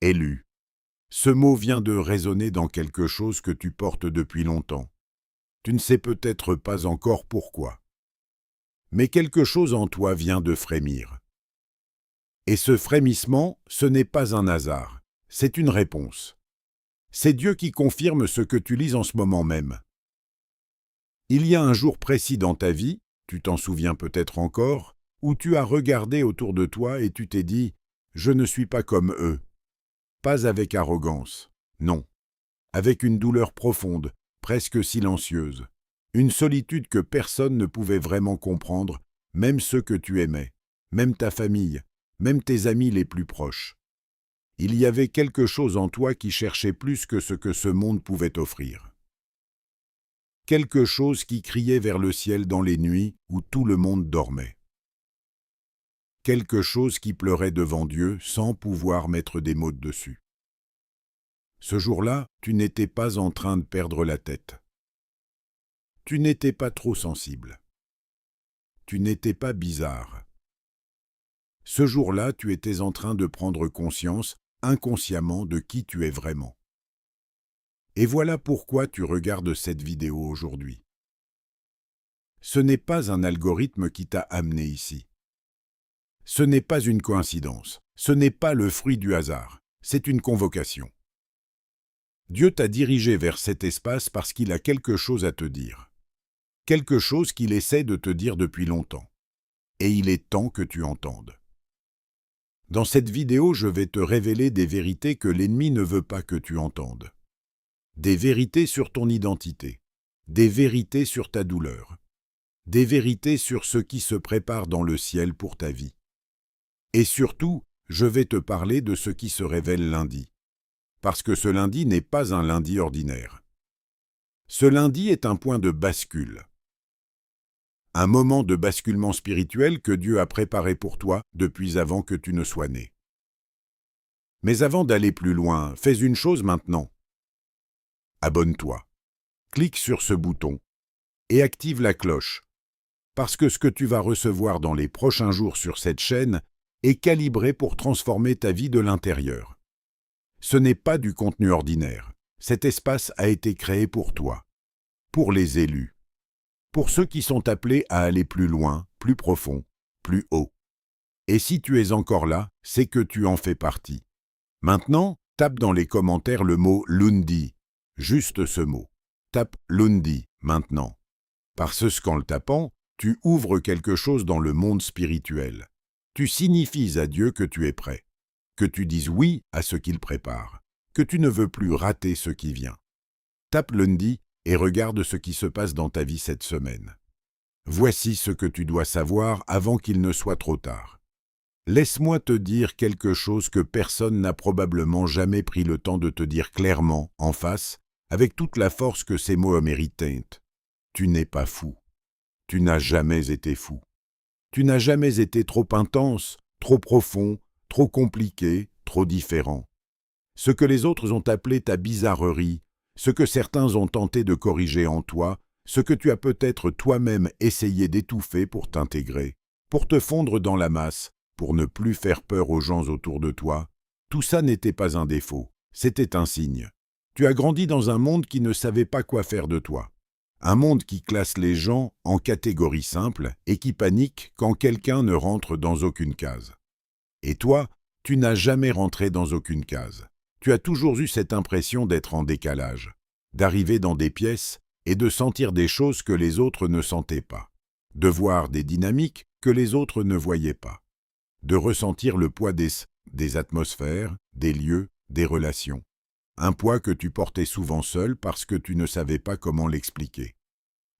Élu. Ce mot vient de résonner dans quelque chose que tu portes depuis longtemps. Tu ne sais peut-être pas encore pourquoi. Mais quelque chose en toi vient de frémir. Et ce frémissement, ce n'est pas un hasard, c'est une réponse. C'est Dieu qui confirme ce que tu lis en ce moment même. Il y a un jour précis dans ta vie, tu t'en souviens peut-être encore, où tu as regardé autour de toi et tu t'es dit « Je ne suis pas comme eux ». Pas avec arrogance, non. Avec une douleur profonde, presque silencieuse. Une solitude que personne ne pouvait vraiment comprendre, même ceux que tu aimais, même ta famille, même tes amis les plus proches. Il y avait quelque chose en toi qui cherchait plus que ce que ce monde pouvait offrir. Quelque chose qui criait vers le ciel dans les nuits où tout le monde dormait. Quelque chose qui pleurait devant Dieu sans pouvoir mettre des mots dessus. Ce jour-là, tu n'étais pas en train de perdre la tête. Tu n'étais pas trop sensible. Tu n'étais pas bizarre. Ce jour-là, tu étais en train de prendre conscience, inconsciemment, de qui tu es vraiment. Et voilà pourquoi tu regardes cette vidéo aujourd'hui. Ce n'est pas un algorithme qui t'a amené ici. Ce n'est pas une coïncidence. Ce n'est pas le fruit du hasard. C'est une convocation. Dieu t'a dirigé vers cet espace parce qu'il a quelque chose à te dire. Quelque chose qu'il essaie de te dire depuis longtemps. Et il est temps que tu entendes. Dans cette vidéo, je vais te révéler des vérités que l'ennemi ne veut pas que tu entendes. Des vérités sur ton identité. Des vérités sur ta douleur. Des vérités sur ce qui se prépare dans le ciel pour ta vie. Et surtout, je vais te parler de ce qui se révèle lundi. Parce que ce lundi n'est pas un lundi ordinaire. Ce lundi est un point de bascule. Un moment de basculement spirituel que Dieu a préparé pour toi depuis avant que tu ne sois né. Mais avant d'aller plus loin, fais une chose maintenant. Abonne-toi. Clique sur ce bouton et active la cloche. Parce que ce que tu vas recevoir dans les prochains jours sur cette chaîne est calibré pour transformer ta vie de l'intérieur. Ce n'est pas du contenu ordinaire. Cet espace a été créé pour toi, pour les élus, pour ceux qui sont appelés à aller plus loin, plus profond, plus haut. Et si tu es encore là, c'est que tu en fais partie. Maintenant, tape dans les commentaires le mot « lundi », juste ce mot. Tape « lundi » maintenant. Parce qu'en le tapant, tu ouvres quelque chose dans le monde spirituel. Tu signifies à Dieu que tu es prêt, que tu dises oui à ce qu'il prépare, que tu ne veux plus rater ce qui vient. Tape lundi et regarde ce qui se passe dans ta vie cette semaine. Voici ce que tu dois savoir avant qu'il ne soit trop tard. Laisse-moi te dire quelque chose que personne n'a probablement jamais pris le temps de te dire clairement, en face, avec toute la force que ces mots méritent. Tu n'es pas fou. Tu n'as jamais été fou. Tu n'as jamais été trop intense, trop profond, trop compliqué, trop différent. Ce que les autres ont appelé ta bizarrerie, ce que certains ont tenté de corriger en toi, ce que tu as peut-être toi-même essayé d'étouffer pour t'intégrer, pour te fondre dans la masse, pour ne plus faire peur aux gens autour de toi, tout ça n'était pas un défaut, c'était un signe. Tu as grandi dans un monde qui ne savait pas quoi faire de toi. Un monde qui classe les gens en catégories simples et qui panique quand quelqu'un ne rentre dans aucune case. Et toi, tu n'as jamais rentré dans aucune case. Tu as toujours eu cette impression d'être en décalage, d'arriver dans des pièces et de sentir des choses que les autres ne sentaient pas, de voir des dynamiques que les autres ne voyaient pas, de ressentir le poids des atmosphères, des lieux, des relations. Un poids que tu portais souvent seul parce que tu ne savais pas comment l'expliquer.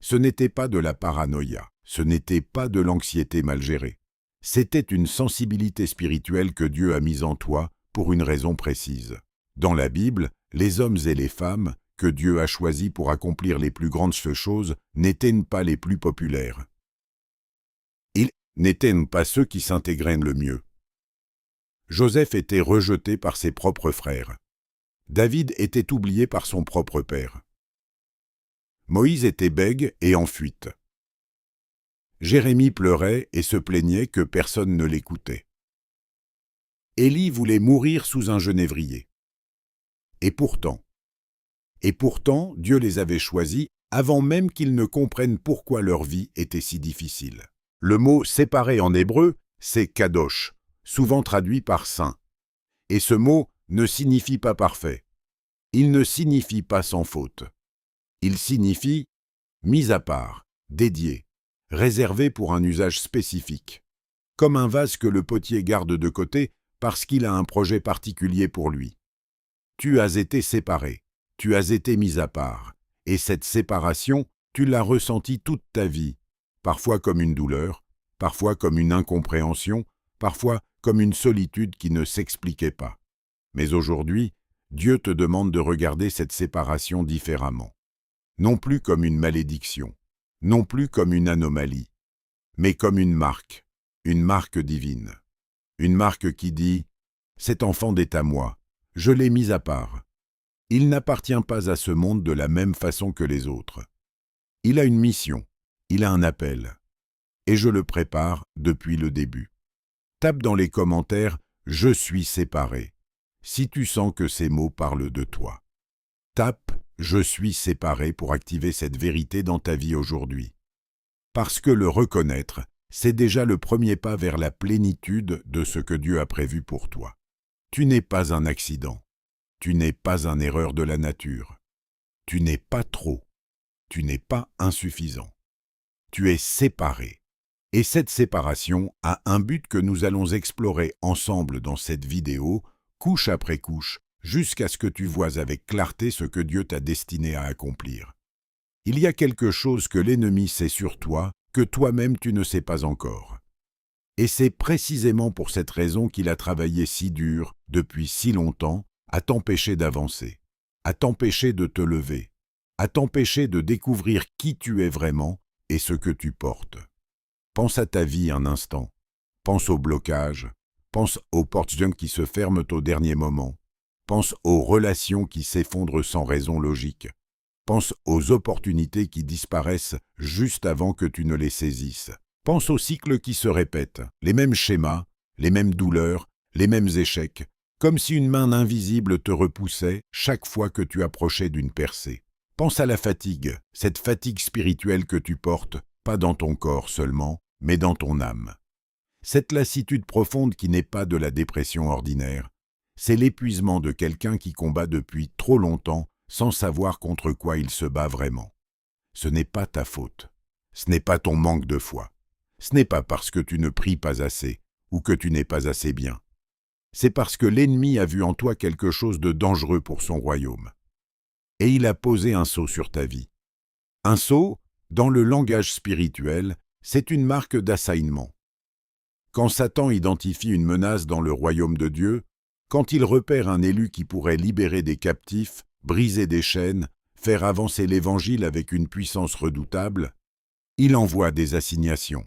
Ce n'était pas de la paranoïa, ce n'était pas de l'anxiété mal gérée. C'était une sensibilité spirituelle que Dieu a mise en toi pour une raison précise. Dans la Bible, les hommes et les femmes que Dieu a choisis pour accomplir les plus grandes choses n'étaient pas les plus populaires. Ils n'étaient pas ceux qui s'intégraient le mieux. Joseph était rejeté par ses propres frères. David était oublié par son propre père. Moïse était bègue et en fuite. Jérémie pleurait et se plaignait que personne ne l'écoutait. Élie voulait mourir sous un genévrier. Et pourtant, Dieu les avait choisis avant même qu'ils ne comprennent pourquoi leur vie était si difficile. Le mot « séparé » en hébreu, c'est « kadosh », souvent traduit par « saint ». Et ce mot ne signifie pas parfait. Il ne signifie pas sans faute. Il signifie mis à part, dédié, réservé pour un usage spécifique, comme un vase que le potier garde de côté parce qu'il a un projet particulier pour lui. Tu as été séparé, tu as été mis à part, et cette séparation, tu l'as ressentie toute ta vie, parfois comme une douleur, parfois comme une incompréhension, parfois comme une solitude qui ne s'expliquait pas. Mais aujourd'hui, Dieu te demande de regarder cette séparation différemment. Non plus comme une malédiction, non plus comme une anomalie, mais comme une marque divine. Une marque qui dit « Cet enfant est à moi, je l'ai mis à part. Il n'appartient pas à ce monde de la même façon que les autres. Il a une mission, il a un appel, et je le prépare depuis le début. » Tape dans les commentaires « Je suis séparé » si tu sens que ces mots parlent de toi. Tape « Je suis séparé » pour activer cette vérité dans ta vie aujourd'hui. Parce que le reconnaître, c'est déjà le premier pas vers la plénitude de ce que Dieu a prévu pour toi. Tu n'es pas un accident. Tu n'es pas une erreur de la nature. Tu n'es pas trop. Tu n'es pas insuffisant. Tu es séparé. Et cette séparation a un but que nous allons explorer ensemble dans cette vidéo, couche après couche, jusqu'à ce que tu vois avec clarté ce que Dieu t'a destiné à accomplir. Il y a quelque chose que l'ennemi sait sur toi, que toi-même tu ne sais pas encore. Et c'est précisément pour cette raison qu'il a travaillé si dur, depuis si longtemps, à t'empêcher d'avancer, à t'empêcher de te lever, à t'empêcher de découvrir qui tu es vraiment et ce que tu portes. Pense à ta vie un instant, pense aux blocages, pense aux portes qui se ferment au dernier moment, pense aux relations qui s'effondrent sans raison logique, pense aux opportunités qui disparaissent juste avant que tu ne les saisisses. Pense aux cycles qui se répètent, les mêmes schémas, les mêmes douleurs, les mêmes échecs, comme si une main invisible te repoussait chaque fois que tu approchais d'une percée. Pense à la fatigue, cette fatigue spirituelle que tu portes, pas dans ton corps seulement, mais dans ton âme. Cette lassitude profonde qui n'est pas de la dépression ordinaire, c'est l'épuisement de quelqu'un qui combat depuis trop longtemps sans savoir contre quoi il se bat vraiment. Ce n'est pas ta faute, ce n'est pas ton manque de foi. Ce n'est pas parce que tu ne pries pas assez ou que tu n'es pas assez bien. C'est parce que l'ennemi a vu en toi quelque chose de dangereux pour son royaume. Et il a posé un sceau sur ta vie. Un sceau, dans le langage spirituel, c'est une marque d'assaillement. Quand Satan identifie une menace dans le royaume de Dieu, quand il repère un élu qui pourrait libérer des captifs, briser des chaînes, faire avancer l'Évangile avec une puissance redoutable, il envoie des assignations.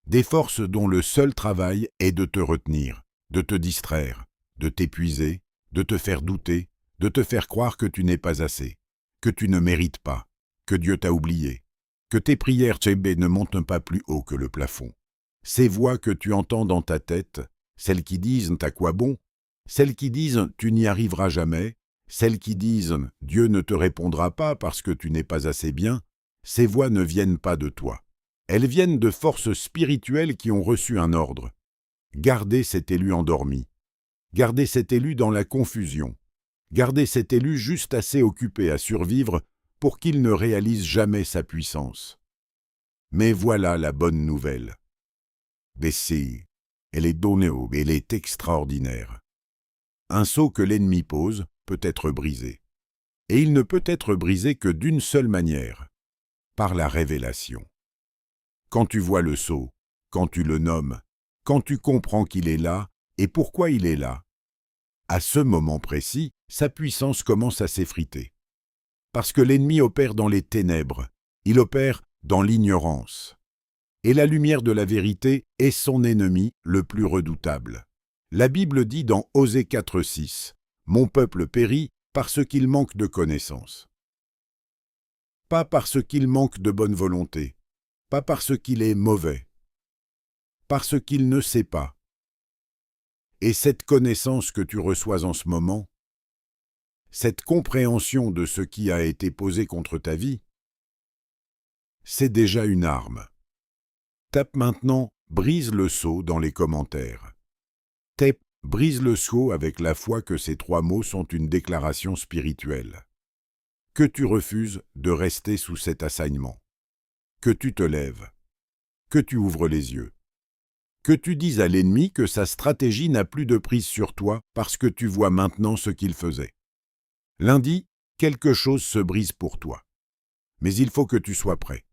Des forces dont le seul travail est de te retenir, de te distraire, de t'épuiser, de te faire douter, de te faire croire que tu n'es pas assez, que tu ne mérites pas, que Dieu t'a oublié, que tes prières ne montent pas plus haut que le plafond. Ces voix que tu entends dans ta tête, celles qui disent « t'as quoi bon », celles qui disent « tu n'y arriveras jamais », celles qui disent « Dieu ne te répondra pas parce que tu n'es pas assez bien », ces voix ne viennent pas de toi. Elles viennent de forces spirituelles qui ont reçu un ordre. Gardez cet élu endormi. Gardez cet élu dans la confusion. Gardez cet élu juste assez occupé à survivre pour qu'il ne réalise jamais sa puissance. Mais voilà la bonne nouvelle. Bessie, elle est donnée, elle est extraordinaire. Un sceau que l'ennemi pose peut être brisé. Et il ne peut être brisé que d'une seule manière, par la révélation. Quand tu vois le sceau, quand tu le nommes, quand tu comprends qu'il est là et pourquoi il est là, à ce moment précis, sa puissance commence à s'effriter. Parce que l'ennemi opère dans les ténèbres, il opère dans l'ignorance. Et la lumière de la vérité est son ennemi le plus redoutable. La Bible dit dans Osée 4,6 « Mon peuple périt parce qu'il manque de connaissance. » Pas parce qu'il manque de bonne volonté, pas parce qu'il est mauvais, parce qu'il ne sait pas. Et cette connaissance que tu reçois en ce moment, cette compréhension de ce qui a été posé contre ta vie, c'est déjà une arme. Tape maintenant « Brise le sceau » dans les commentaires. Tape « Brise le sceau » avec la foi que ces 3 mots sont une déclaration spirituelle. Que tu refuses de rester sous cet assaillement. Que tu te lèves. Que tu ouvres les yeux. Que tu dises à l'ennemi que sa stratégie n'a plus de prise sur toi parce que tu vois maintenant ce qu'il faisait. Lundi, quelque chose se brise pour toi. Mais il faut que tu sois prêt.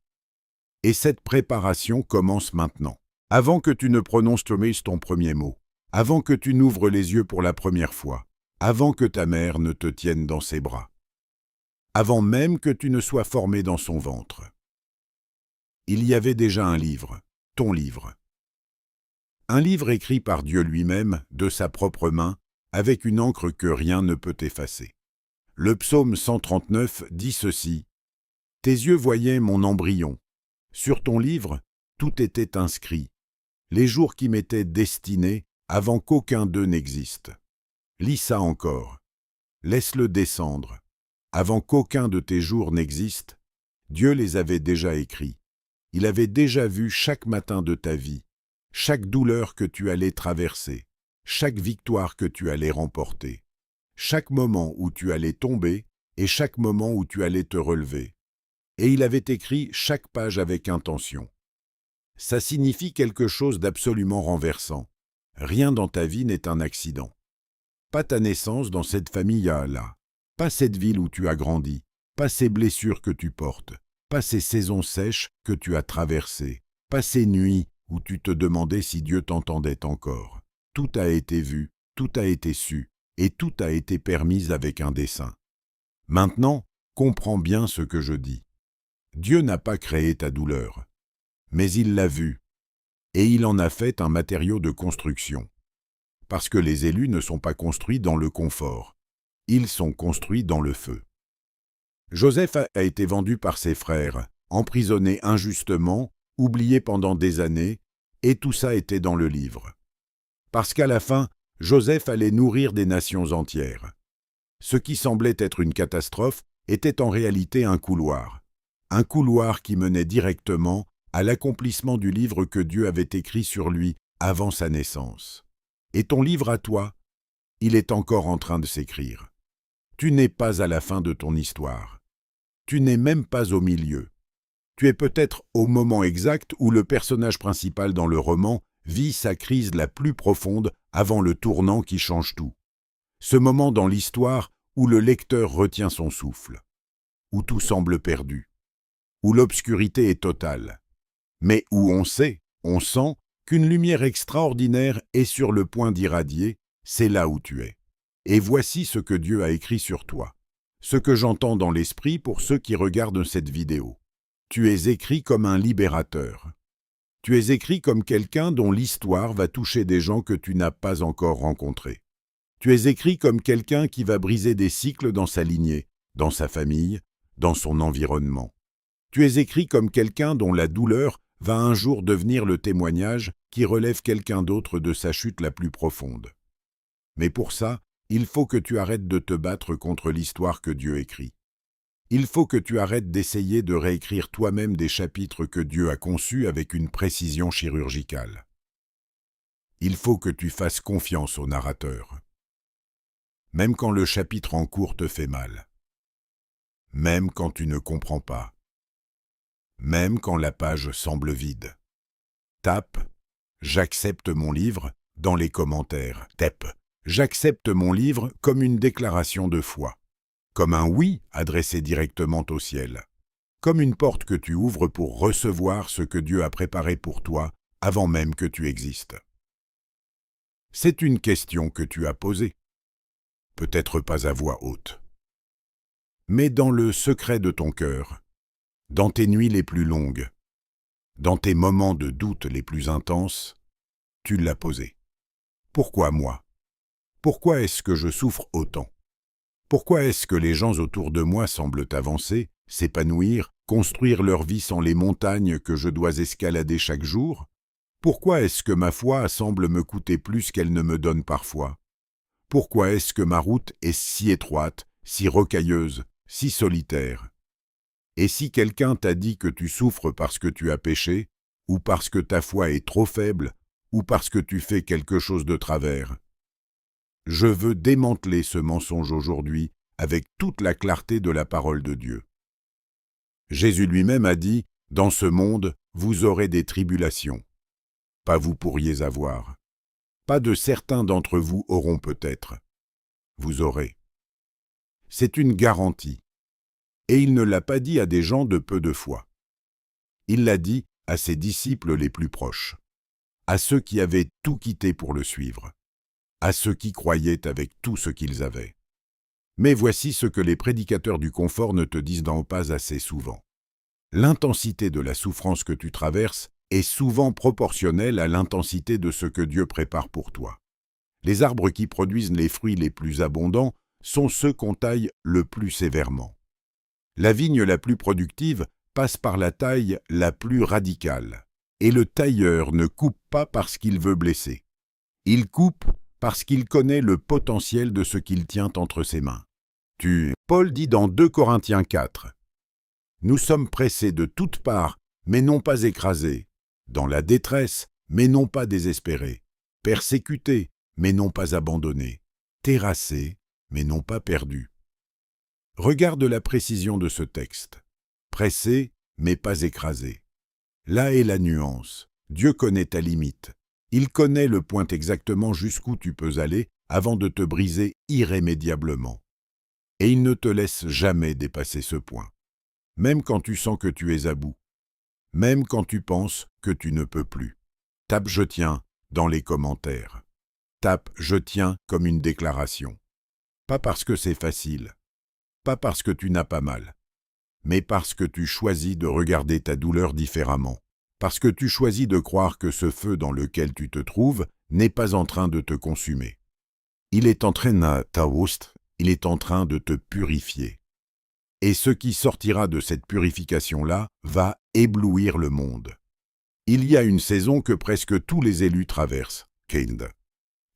Et cette préparation commence maintenant. Avant que tu ne prononces ton premier mot, avant que tu n'ouvres les yeux pour la première fois, avant que ta mère ne te tienne dans ses bras, avant même que tu ne sois formé dans son ventre. Il y avait déjà un livre, ton livre. Un livre écrit par Dieu lui-même, de sa propre main, avec une encre que rien ne peut effacer. Le psaume 139 dit ceci : « Tes yeux voyaient mon embryon. Sur ton livre, tout était inscrit. Les jours qui m'étaient destinés, avant qu'aucun d'eux n'existe. » Lis ça encore. Laisse-le descendre. Avant qu'aucun de tes jours n'existe, Dieu les avait déjà écrits. Il avait déjà vu chaque matin de ta vie, chaque douleur que tu allais traverser, chaque victoire que tu allais remporter, chaque moment où tu allais tomber et chaque moment où tu allais te relever. Et il avait écrit chaque page avec intention. Ça signifie quelque chose d'absolument renversant. Rien dans ta vie n'est un accident. Pas ta naissance dans cette famille-là, pas cette ville où tu as grandi, pas ces blessures que tu portes, pas ces saisons sèches que tu as traversées, pas ces nuits où tu te demandais si Dieu t'entendait encore. Tout a été vu, tout a été su, et tout a été permis avec un dessein. Maintenant, comprends bien ce que je dis. Dieu n'a pas créé ta douleur, mais il l'a vue, et il en a fait un matériau de construction. Parce que les élus ne sont pas construits dans le confort, ils sont construits dans le feu. Joseph a été vendu par ses frères, emprisonné injustement, oublié pendant des années, et tout ça était dans le livre. Parce qu'à la fin, Joseph allait nourrir des nations entières. Ce qui semblait être une catastrophe était en réalité un couloir qui menait directement à l'accomplissement du livre que Dieu avait écrit sur lui avant sa naissance. Et ton livre à toi, il est encore en train de s'écrire. Tu n'es pas à la fin de ton histoire. Tu n'es même pas au milieu. Tu es peut-être au moment exact où le personnage principal dans le roman vit sa crise la plus profonde avant le tournant qui change tout. Ce moment dans l'histoire où le lecteur retient son souffle, où tout semble perdu, où l'obscurité est totale, mais où on sait, on sent qu'une lumière extraordinaire est sur le point d'irradier, c'est là où tu es. Et voici ce que Dieu a écrit sur toi, ce que j'entends dans l'esprit pour ceux qui regardent cette vidéo. Tu es écrit comme un libérateur. Tu es écrit comme quelqu'un dont l'histoire va toucher des gens que tu n'as pas encore rencontrés. Tu es écrit comme quelqu'un qui va briser des cycles dans sa lignée, dans sa famille, dans son environnement. Tu es écrit comme quelqu'un dont la douleur va un jour devenir le témoignage qui relève quelqu'un d'autre de sa chute la plus profonde. Mais pour ça, il faut que tu arrêtes de te battre contre l'histoire que Dieu écrit. Il faut que tu arrêtes d'essayer de réécrire toi-même des chapitres que Dieu a conçus avec une précision chirurgicale. Il faut que tu fasses confiance au narrateur. Même quand le chapitre en cours te fait mal. Même quand tu ne comprends pas. Même quand la page semble vide. Tape « J'accepte mon livre » dans les commentaires. Tape « J'accepte mon livre » comme une déclaration de foi. Comme un oui adressé directement au ciel. Comme une porte que tu ouvres pour recevoir ce que Dieu a préparé pour toi avant même que tu existes. C'est une question que tu as posée. Peut-être pas à voix haute. Mais dans le secret de ton cœur, dans tes nuits les plus longues, dans tes moments de doute les plus intenses, tu l'as posée. Pourquoi moi? Pourquoi est-ce que je souffre autant? Pourquoi est-ce que les gens autour de moi semblent avancer, s'épanouir, construire leur vie sans les montagnes que je dois escalader chaque jour? Pourquoi est-ce que ma foi semble me coûter plus qu'elle ne me donne parfois? Pourquoi est-ce que ma route est si étroite, si rocailleuse, si solitaire? Et si quelqu'un t'a dit que tu souffres parce que tu as péché, ou parce que ta foi est trop faible, ou parce que tu fais quelque chose de travers? Je veux démanteler ce mensonge aujourd'hui avec toute la clarté de la parole de Dieu. Jésus lui-même a dit, « Dans ce monde, vous aurez des tribulations. » Pas vous pourriez avoir. Pas de certains d'entre vous auront peut-être. Vous aurez. C'est une garantie. Et il ne l'a pas dit à des gens de peu de foi. Il l'a dit à ses disciples les plus proches, à ceux qui avaient tout quitté pour le suivre, à ceux qui croyaient avec tout ce qu'ils avaient. Mais voici ce que les prédicateurs du confort ne te disent pas assez souvent. L'intensité de la souffrance que tu traverses est souvent proportionnelle à l'intensité de ce que Dieu prépare pour toi. Les arbres qui produisent les fruits les plus abondants sont ceux qu'on taille le plus sévèrement. La vigne la plus productive passe par la taille la plus radicale, et le tailleur ne coupe pas parce qu'il veut blesser. Il coupe parce qu'il connaît le potentiel de ce qu'il tient entre ses mains. Paul dit dans 2 Corinthiens 4, « Nous sommes pressés de toutes parts, mais non pas écrasés, dans la détresse, mais non pas désespérés, persécutés, mais non pas abandonnés, terrassés, mais non pas perdus. » Regarde la précision de ce texte. Pressé, mais pas écrasé. Là est la nuance. Dieu connaît ta limite. Il connaît le point exactement jusqu'où tu peux aller avant de te briser irrémédiablement. Et il ne te laisse jamais dépasser ce point. Même quand tu sens que tu es à bout. Même quand tu penses que tu ne peux plus. Tape « Je tiens » dans les commentaires. Tape « Je tiens » comme une déclaration. Pas parce que c'est facile. Pas parce que tu n'as pas mal, mais parce que tu choisis de regarder ta douleur différemment, parce que tu choisis de croire que ce feu dans lequel tu te trouves n'est pas en train de te consumer. Il est en train de te purifier. Et ce qui sortira de cette purification-là va éblouir le monde. Il y a une saison que presque tous les élus traversent,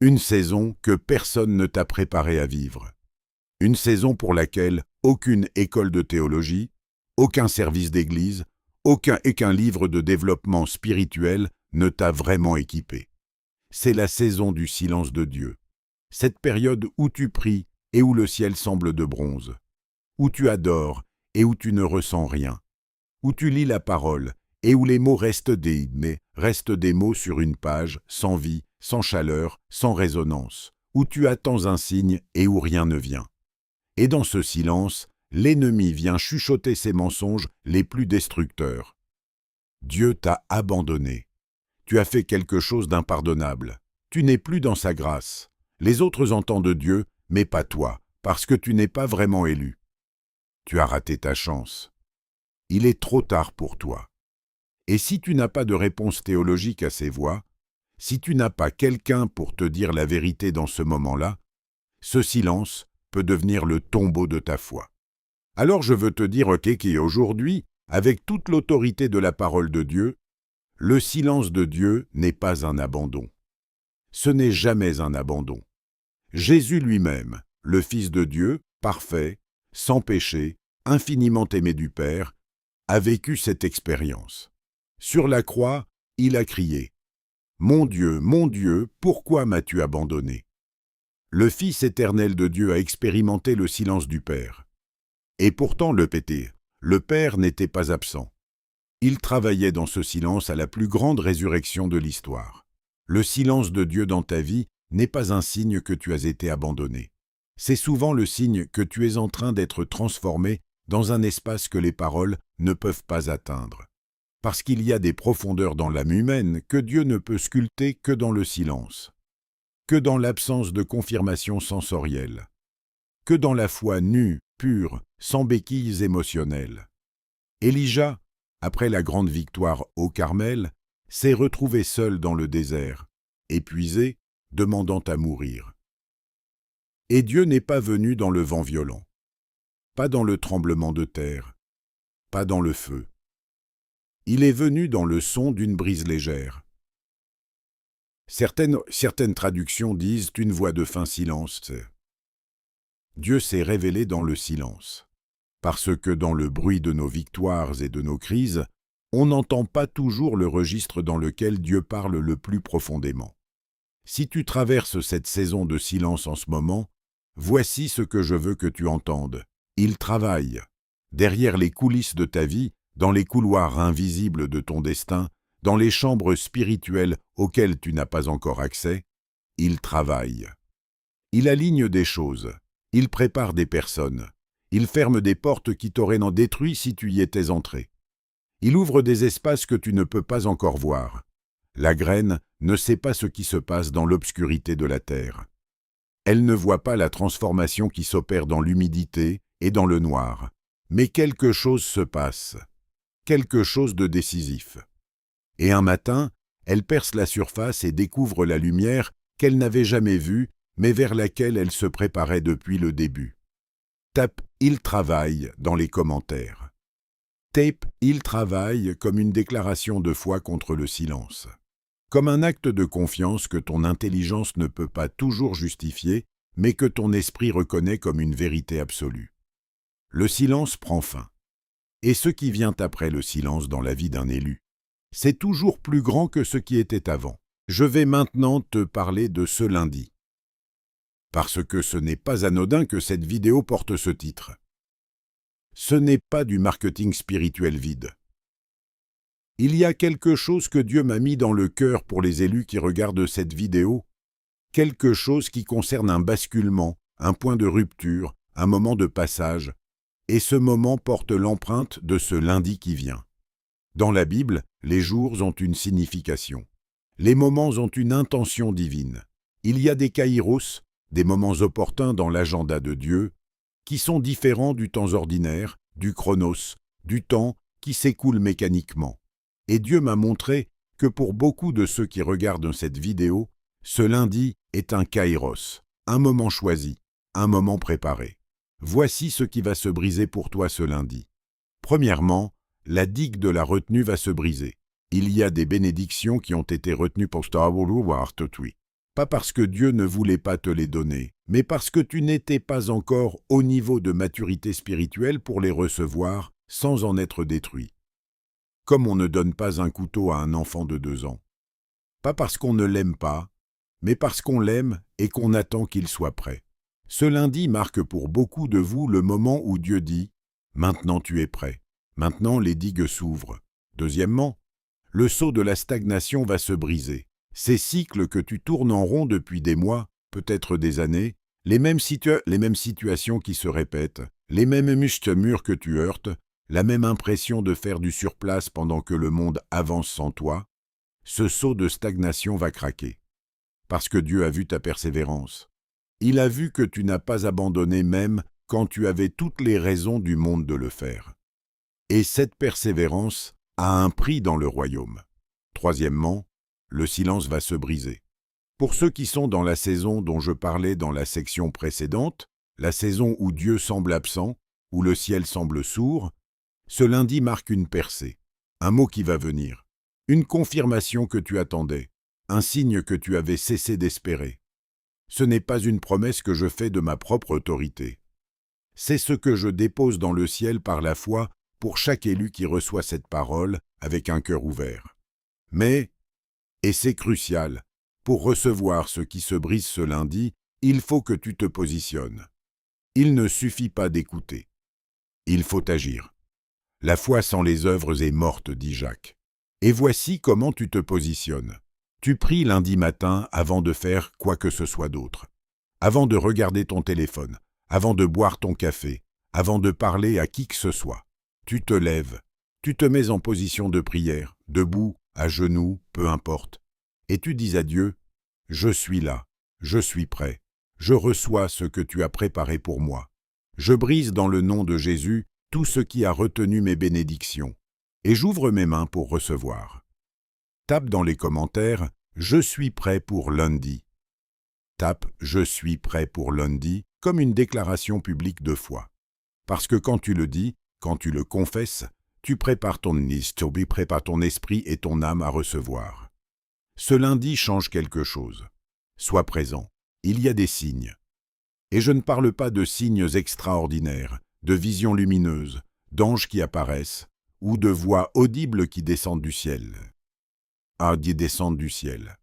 une saison que personne ne t'a préparé à vivre. Une saison pour laquelle aucune école de théologie, aucun service d'église, aucun livre de développement spirituel ne t'a vraiment équipé. C'est la saison du silence de Dieu. Cette période où tu pries et où le ciel semble de bronze. Où tu adores et où tu ne ressens rien. Où tu lis la parole et où les mots restent des mots sur une page, sans vie, sans chaleur, sans résonance. Où tu attends un signe et où rien ne vient. Et dans ce silence, l'ennemi vient chuchoter ses mensonges les plus destructeurs. Dieu t'a abandonné. Tu as fait quelque chose d'impardonnable. Tu n'es plus dans sa grâce. Les autres entendent Dieu, mais pas toi, parce que tu n'es pas vraiment élu. Tu as raté ta chance. Il est trop tard pour toi. Et si tu n'as pas de réponse théologique à ces voix, si tu n'as pas quelqu'un pour te dire la vérité dans ce moment-là, ce silence peut devenir le tombeau de ta foi. Alors je veux te dire qu'aujourd'hui, avec toute l'autorité de la parole de Dieu, le silence de Dieu n'est pas un abandon. Ce n'est jamais un abandon. Jésus lui-même, le Fils de Dieu, parfait, sans péché, infiniment aimé du Père, a vécu cette expérience. Sur la croix, il a crié « Mon Dieu, pourquoi m'as-tu abandonné ?» Le Fils éternel de Dieu a expérimenté le silence du Père. Et pourtant le Père n'était pas absent. Il travaillait dans ce silence à la plus grande résurrection de l'histoire. Le silence de Dieu dans ta vie n'est pas un signe que tu as été abandonné. C'est souvent le signe que tu es en train d'être transformé dans un espace que les paroles ne peuvent pas atteindre. Parce qu'il y a des profondeurs dans l'âme humaine que Dieu ne peut sculpter que dans le silence. Que dans l'absence de confirmation sensorielle, que dans la foi nue, pure, sans béquilles émotionnelles. Élijah, après la grande victoire au Carmel, s'est retrouvé seul dans le désert, épuisé, demandant à mourir. Et Dieu n'est pas venu dans le vent violent, pas dans le tremblement de terre, pas dans le feu. Il est venu dans le son d'une brise légère. Certaines traductions disent une voix de fin silence. Dieu s'est révélé dans le silence. Parce que dans le bruit de nos victoires et de nos crises, on n'entend pas toujours le registre dans lequel Dieu parle le plus profondément. Si tu traverses cette saison de silence en ce moment, voici ce que je veux que tu entendes. Il travaille. Derrière les coulisses de ta vie, dans les couloirs invisibles de ton destin, dans les chambres spirituelles auxquelles tu n'as pas encore accès, il travaille. Il aligne des choses, il prépare des personnes, il ferme des portes qui t'auraient détruit si tu y étais entré. Il ouvre des espaces que tu ne peux pas encore voir. La graine ne sait pas ce qui se passe dans l'obscurité de la terre. Elle ne voit pas la transformation qui s'opère dans l'humidité et dans le noir. Mais quelque chose se passe, quelque chose de décisif. Et un matin, elle perce la surface et découvre la lumière qu'elle n'avait jamais vue, mais vers laquelle elle se préparait depuis le début. Tape « Il travaille » dans les commentaires. Tape « Il travaille » comme une déclaration de foi contre le silence. Comme un acte de confiance que ton intelligence ne peut pas toujours justifier, mais que ton esprit reconnaît comme une vérité absolue. Le silence prend fin. Et ce qui vient après le silence dans la vie d'un élu, c'est toujours plus grand que ce qui était avant. Je vais maintenant te parler de ce lundi. Parce que ce n'est pas anodin que cette vidéo porte ce titre. Ce n'est pas du marketing spirituel vide. Il y a quelque chose que Dieu m'a mis dans le cœur pour les élus qui regardent cette vidéo, quelque chose qui concerne un basculement, un point de rupture, un moment de passage, et ce moment porte l'empreinte de ce lundi qui vient. Dans la Bible, les jours ont une signification. Les moments ont une intention divine. Il y a des kairos, des moments opportuns dans l'agenda de Dieu, qui sont différents du temps ordinaire, du chronos, du temps qui s'écoule mécaniquement. Et Dieu m'a montré que pour beaucoup de ceux qui regardent cette vidéo, ce lundi est un kairos, un moment choisi, un moment préparé. Voici ce qui va se briser pour toi ce lundi. Premièrement, la digue de la retenue va se briser. Il y a des bénédictions qui ont été retenues pour pas parce que Dieu ne voulait pas te les donner, mais parce que tu n'étais pas encore au niveau de maturité spirituelle pour les recevoir sans en être détruit. Comme on ne donne pas un couteau à un enfant de 2 ans. Pas parce qu'on ne l'aime pas, mais parce qu'on l'aime et qu'on attend qu'il soit prêt. Ce lundi marque pour beaucoup de vous le moment où Dieu dit « Maintenant tu es prêt, maintenant les digues s'ouvrent ». Deuxièmement, le sceau de la stagnation va se briser. Ces cycles que tu tournes en rond depuis des mois, peut-être des années, les mêmes situations qui se répètent, les mêmes murs que tu heurtes, la même impression de faire du surplace pendant que le monde avance sans toi, ce sceau de stagnation va craquer. Parce que Dieu a vu ta persévérance. Il a vu que tu n'as pas abandonné même quand tu avais toutes les raisons du monde de le faire. Et cette persévérance a un prix dans le royaume. Troisièmement, le silence va se briser. Pour ceux qui sont dans la saison dont je parlais dans la section précédente, la saison où Dieu semble absent, où le ciel semble sourd, ce lundi marque une percée, un mot qui va venir, une confirmation que tu attendais, un signe que tu avais cessé d'espérer. Ce n'est pas une promesse que je fais de ma propre autorité. C'est ce que je dépose dans le ciel par la foi pour chaque élu qui reçoit cette parole avec un cœur ouvert. Mais, et c'est crucial, pour recevoir ce qui se brise ce lundi, il faut que tu te positionnes. Il ne suffit pas d'écouter. Il faut agir. La foi sans les œuvres est morte, dit Jacques. Et voici comment tu te positionnes. Tu pries lundi matin avant de faire quoi que ce soit d'autre. Avant de regarder ton téléphone, avant de boire ton café, avant de parler à qui que ce soit. Tu te lèves, tu te mets en position de prière, debout, à genoux, peu importe. Et tu dis à Dieu, « Je suis là, je suis prêt, je reçois ce que tu as préparé pour moi. Je brise dans le nom de Jésus tout ce qui a retenu mes bénédictions, et j'ouvre mes mains pour recevoir. » Tape dans les commentaires « Je suis prêt pour lundi ». Tape « Je suis prêt pour lundi » comme une déclaration publique de foi. Parce que quand tu le dis, quand tu le confesses, tu prépares ton esprit et ton âme à recevoir. Ce lundi change quelque chose. Sois présent. Il y a des signes. Et je ne parle pas de signes extraordinaires, de visions lumineuses, d'anges qui apparaissent, ou de voix audibles qui descendent du ciel. Qui descendent du ciel.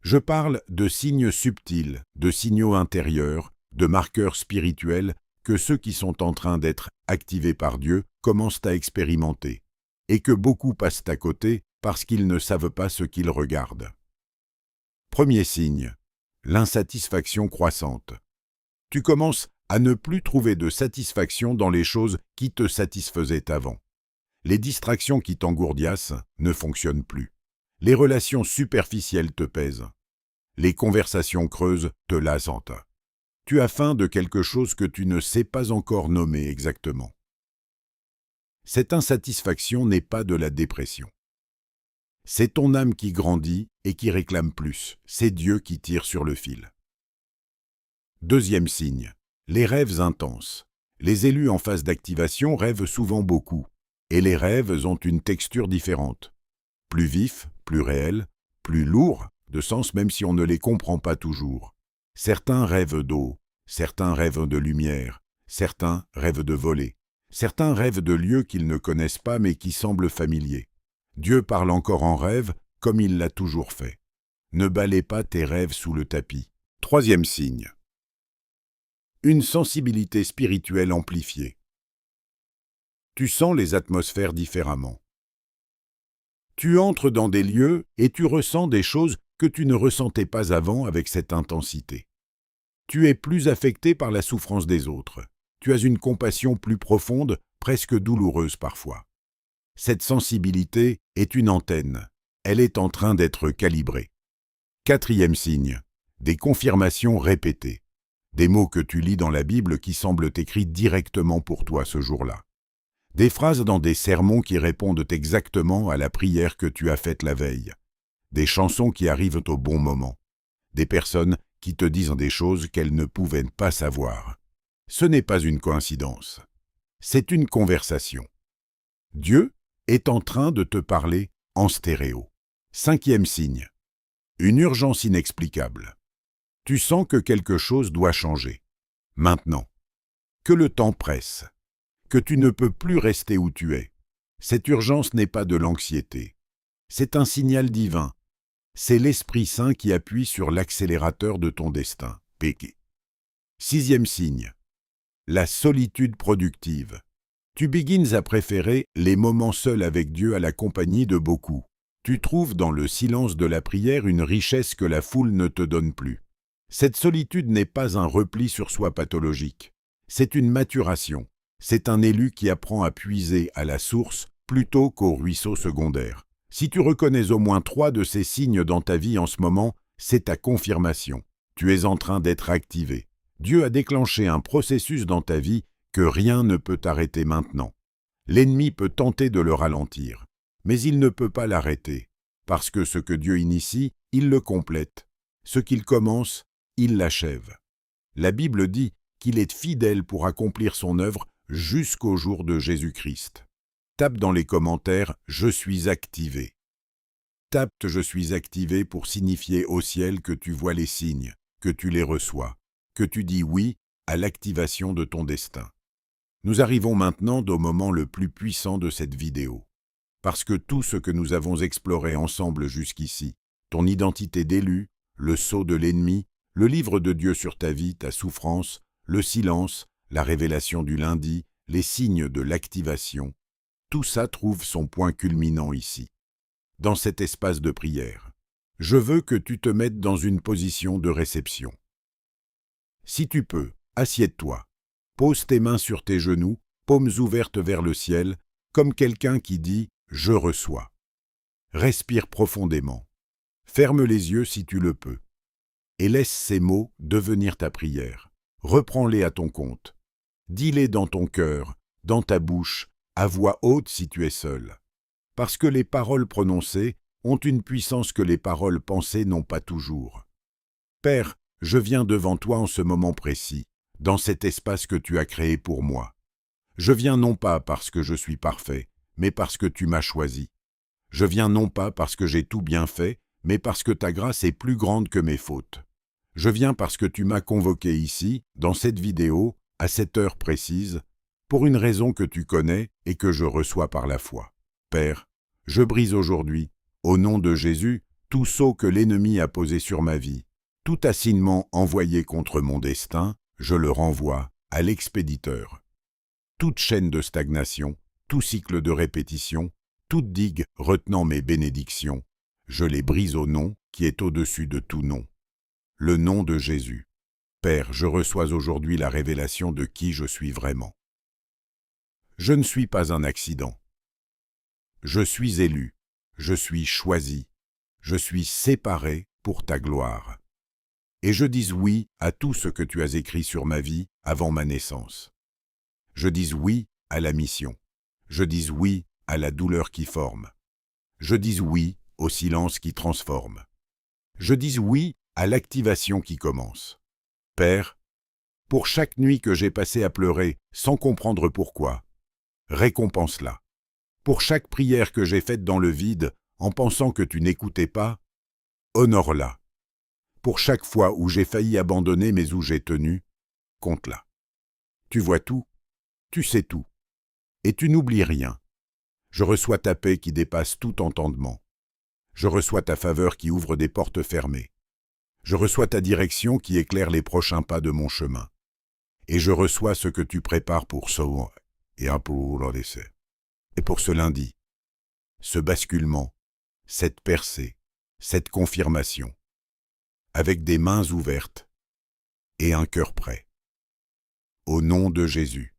Je parle de signes subtils, de signaux intérieurs, de marqueurs spirituels que ceux qui sont en train d'être activés par Dieu commencent à expérimenter, et que beaucoup passent à côté parce qu'ils ne savent pas ce qu'ils regardent. Premier signe, l'insatisfaction croissante. Tu commences à ne plus trouver de satisfaction dans les choses qui te satisfaisaient avant. Les distractions qui t'engourdiassent ne fonctionnent plus. Les relations superficielles te pèsent. Les conversations creuses te lassent. Tu as faim de quelque chose que tu ne sais pas encore nommer exactement. Cette insatisfaction n'est pas de la dépression. C'est ton âme qui grandit et qui réclame plus. C'est Dieu qui tire sur le fil. Deuxième signe, les rêves intenses. Les élus en phase d'activation rêvent souvent beaucoup, et les rêves ont une texture différente. Plus vif, plus réel, plus lourd de sens même si on ne les comprend pas toujours. Certains rêvent d'eau, certains rêvent de lumière, certains rêvent de voler, certains rêvent de lieux qu'ils ne connaissent pas mais qui semblent familiers. Dieu parle encore en rêve comme il l'a toujours fait. Ne balaie pas tes rêves sous le tapis. Troisième signe. Une sensibilité spirituelle amplifiée. Tu sens les atmosphères différemment. Tu entres dans des lieux et tu ressens des choses que tu ne ressentais pas avant avec cette intensité. Tu es plus affecté par la souffrance des autres. Tu as une compassion plus profonde, presque douloureuse parfois. Cette sensibilité est une antenne. Elle est en train d'être calibrée. Quatrième signe. Des confirmations répétées. Des mots que tu lis dans la Bible qui semblent écrits directement pour toi ce jour-là. Des phrases dans des sermons qui répondent exactement à la prière que tu as faite la veille. Des chansons qui arrivent au bon moment. Des personnes qui te disent des choses qu'elles ne pouvaient pas savoir. Ce n'est pas une coïncidence. C'est une conversation. Dieu est en train de te parler en stéréo. Cinquième signe. Une urgence inexplicable. Tu sens que quelque chose doit changer. Maintenant. Que le temps presse. Que tu ne peux plus rester où tu es. Cette urgence n'est pas de l'anxiété. C'est un signal divin. C'est l'Esprit Saint qui appuie sur l'accélérateur de ton destin. Péké. Sixième signe. La solitude productive. Tu begins à préférer les moments seuls avec Dieu à la compagnie de beaucoup. Tu trouves dans le silence de la prière une richesse que la foule ne te donne plus. Cette solitude n'est pas un repli sur soi pathologique. C'est une maturation. C'est un élu qui apprend à puiser à la source plutôt qu'au ruisseau secondaire. Si tu reconnais au moins 3 de ces signes dans ta vie en ce moment, c'est ta confirmation. Tu es en train d'être activé. Dieu a déclenché un processus dans ta vie que rien ne peut arrêter maintenant. L'ennemi peut tenter de le ralentir, mais il ne peut pas l'arrêter, parce que ce que Dieu initie, il le complète. Ce qu'il commence, il l'achève. La Bible dit qu'il est fidèle pour accomplir son œuvre jusqu'au jour de Jésus-Christ. Tape dans les commentaires « Je suis activé ». Tape « Je suis activé » pour signifier au ciel que tu vois les signes, que tu les reçois, que tu dis oui à l'activation de ton destin. Nous arrivons maintenant au moment le plus puissant de cette vidéo. Parce que tout ce que nous avons exploré ensemble jusqu'ici, ton identité d'élu, le sceau de l'ennemi, le livre de Dieu sur ta vie, ta souffrance, le silence, la révélation du lundi, les signes de l'activation, tout ça trouve son point culminant ici, dans cet espace de prière. Je veux que tu te mettes dans une position de réception. Si tu peux, assieds-toi. Pose tes mains sur tes genoux, paumes ouvertes vers le ciel, comme quelqu'un qui dit « Je reçois ». Respire profondément. Ferme les yeux si tu le peux. Et laisse ces mots devenir ta prière. Reprends-les à ton compte. Dis-les dans ton cœur, dans ta bouche, à voix haute si tu es seul. Parce que les paroles prononcées ont une puissance que les paroles pensées n'ont pas toujours. Père, je viens devant toi en ce moment précis, dans cet espace que tu as créé pour moi. Je viens non pas parce que je suis parfait, mais parce que tu m'as choisi. Je viens non pas parce que j'ai tout bien fait, mais parce que ta grâce est plus grande que mes fautes. Je viens parce que tu m'as convoqué ici, dans cette vidéo, à cette heure précise, pour une raison que tu connais et que je reçois par la foi. Père, je brise aujourd'hui, au nom de Jésus, tout sceau que l'ennemi a posé sur ma vie. Tout assignement envoyé contre mon destin, je le renvoie à l'expéditeur. Toute chaîne de stagnation, tout cycle de répétition, toute digue retenant mes bénédictions, je les brise au nom qui est au-dessus de tout nom. Le nom de Jésus. Père, je reçois aujourd'hui la révélation de qui je suis vraiment. Je ne suis pas un accident. Je suis élu, je suis choisi, je suis séparé pour ta gloire. Et je dis oui à tout ce que tu as écrit sur ma vie avant ma naissance. Je dis oui à la mission. Je dis oui à la douleur qui forme. Je dis oui au silence qui transforme. Je dis oui à l'activation qui commence. Père, pour chaque nuit que j'ai passée à pleurer sans comprendre pourquoi, récompense-la. Pour chaque prière que j'ai faite dans le vide en pensant que tu n'écoutais pas, honore-la. Pour chaque fois où j'ai failli abandonner mais où j'ai tenu, compte-la. Tu vois tout, tu sais tout, et tu n'oublies rien. Je reçois ta paix qui dépasse tout entendement. Je reçois ta faveur qui ouvre des portes fermées. Je reçois ta direction qui éclaire les prochains pas de mon chemin. Et je reçois ce que tu prépares pour ce et pour l'essai. Et pour ce lundi, ce basculement, cette percée, cette confirmation, avec des mains ouvertes et un cœur prêt. Au nom de Jésus.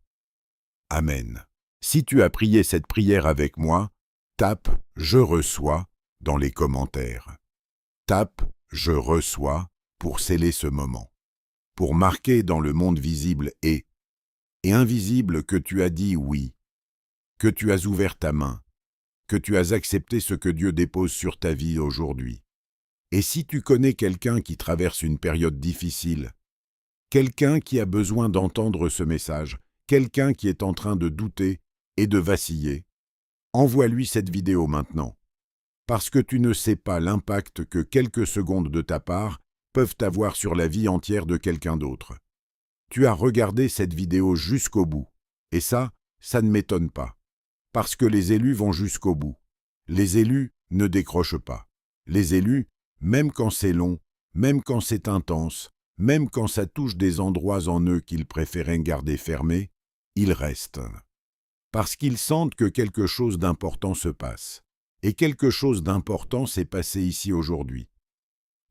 Amen. Si tu as prié cette prière avec moi, tape « Je reçois » dans les commentaires. Tape « Je reçois » pour sceller ce moment, pour marquer dans le monde visible et invisible que tu as dit oui, que tu as ouvert ta main, que tu as accepté ce que Dieu dépose sur ta vie aujourd'hui. Et si tu connais quelqu'un qui traverse une période difficile, quelqu'un qui a besoin d'entendre ce message, quelqu'un qui est en train de douter et de vaciller, envoie-lui cette vidéo maintenant, parce que tu ne sais pas l'impact que quelques secondes de ta part peuvent avoir sur la vie entière de quelqu'un d'autre. Tu as regardé cette vidéo jusqu'au bout, et ça ne m'étonne pas, parce que les élus vont jusqu'au bout. Les élus ne décrochent pas. Les élus, même quand c'est long, même quand c'est intense, même quand ça touche des endroits en eux qu'ils préféraient garder fermés, ils restent. Parce qu'ils sentent que quelque chose d'important se passe. Et quelque chose d'important s'est passé ici aujourd'hui.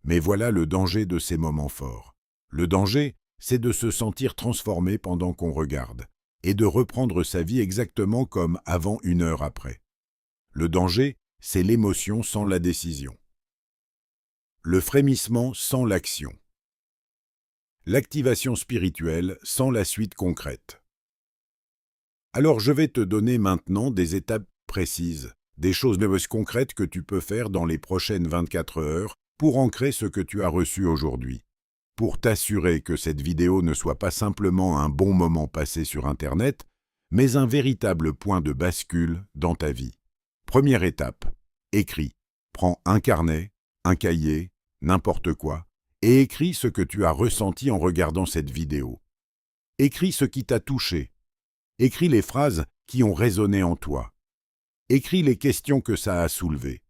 Mais voilà le danger de ces moments forts. Le danger, c'est de se sentir transformé pendant qu'on regarde, et de reprendre sa vie exactement comme avant 1 heure après. Le danger, c'est l'émotion sans la décision. Le frémissement sans l'action. L'activation spirituelle sans la suite concrète. Alors je vais te donner maintenant des étapes précises, des choses concrètes que tu peux faire dans les prochaines 24 heures pour ancrer ce que tu as reçu aujourd'hui. Pour t'assurer que cette vidéo ne soit pas simplement un bon moment passé sur Internet, mais un véritable point de bascule dans ta vie. Première étape, écris. Prends un carnet, un cahier, n'importe quoi, et écris ce que tu as ressenti en regardant cette vidéo. Écris ce qui t'a touché. Écris les phrases qui ont résonné en toi. Écris les questions que ça a soulevées.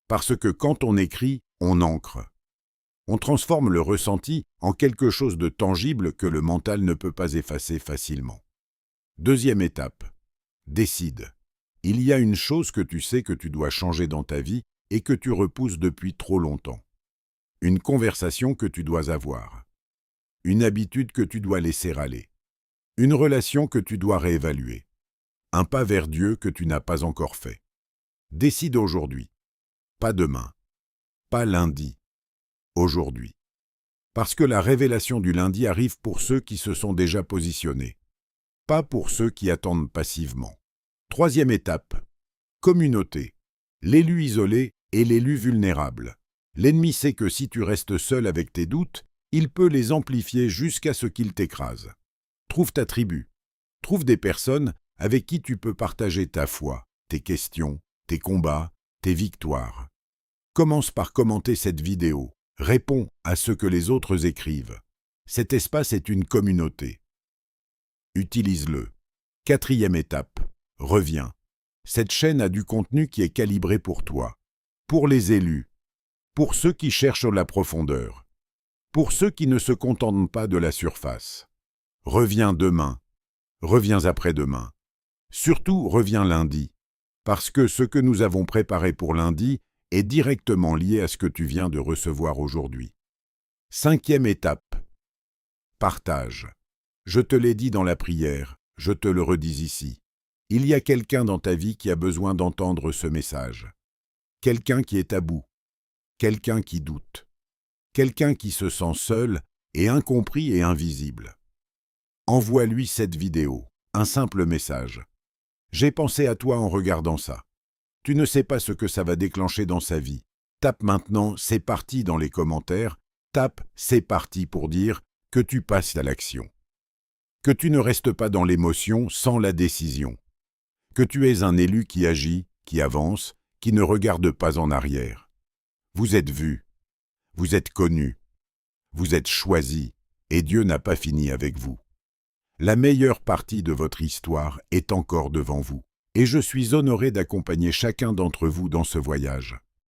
Parce que quand on écrit, on ancre. On transforme le ressenti en quelque chose de tangible que le mental ne peut pas effacer facilement. Deuxième étape, décide. Il y a une chose que tu sais que tu dois changer dans ta vie et que tu repousses depuis trop longtemps. Une conversation que tu dois avoir. Une habitude que tu dois laisser aller. Une relation que tu dois réévaluer. Un pas vers Dieu que tu n'as pas encore fait. Décide aujourd'hui. Pas demain. Pas lundi. Aujourd'hui. Parce que la révélation du lundi arrive pour ceux qui se sont déjà positionnés. Pas pour ceux qui attendent passivement. Troisième étape. Communauté. L'élu isolé et l'élu vulnérable. L'ennemi sait que si tu restes seul avec tes doutes, il peut les amplifier jusqu'à ce qu'ils t'écrasent. Trouve ta tribu. Trouve des personnes avec qui tu peux partager ta foi, tes questions, tes combats, tes victoires. Commence par commenter cette vidéo. Réponds à ce que les autres écrivent. Cet espace est une communauté. Utilise-le. 4e étape. Reviens. Cette chaîne a du contenu qui est calibré pour toi. Pour les élus. Pour ceux qui cherchent la profondeur. Pour ceux qui ne se contentent pas de la surface. Reviens demain. Reviens après-demain. Surtout, reviens lundi. Parce que ce que nous avons préparé pour lundi est directement lié à ce que tu viens de recevoir aujourd'hui. 5e étape. Partage. Je te l'ai dit dans la prière, je te le redis ici. Il y a quelqu'un dans ta vie qui a besoin d'entendre ce message. Quelqu'un qui est à bout. Quelqu'un qui doute. Quelqu'un qui se sent seul et incompris et invisible. Envoie-lui cette vidéo, un simple message. J'ai pensé à toi en regardant ça. Tu ne sais pas ce que ça va déclencher dans sa vie. Tape maintenant « C'est parti » dans les commentaires. Tape « C'est parti » pour dire que tu passes à l'action. Que tu ne restes pas dans l'émotion sans la décision. Que tu es un élu qui agit, qui avance, qui ne regarde pas en arrière. Vous êtes vu, vous êtes connu, vous êtes choisi, et Dieu n'a pas fini avec vous. La meilleure partie de votre histoire est encore devant vous. Et je suis honoré d'accompagner chacun d'entre vous dans ce voyage.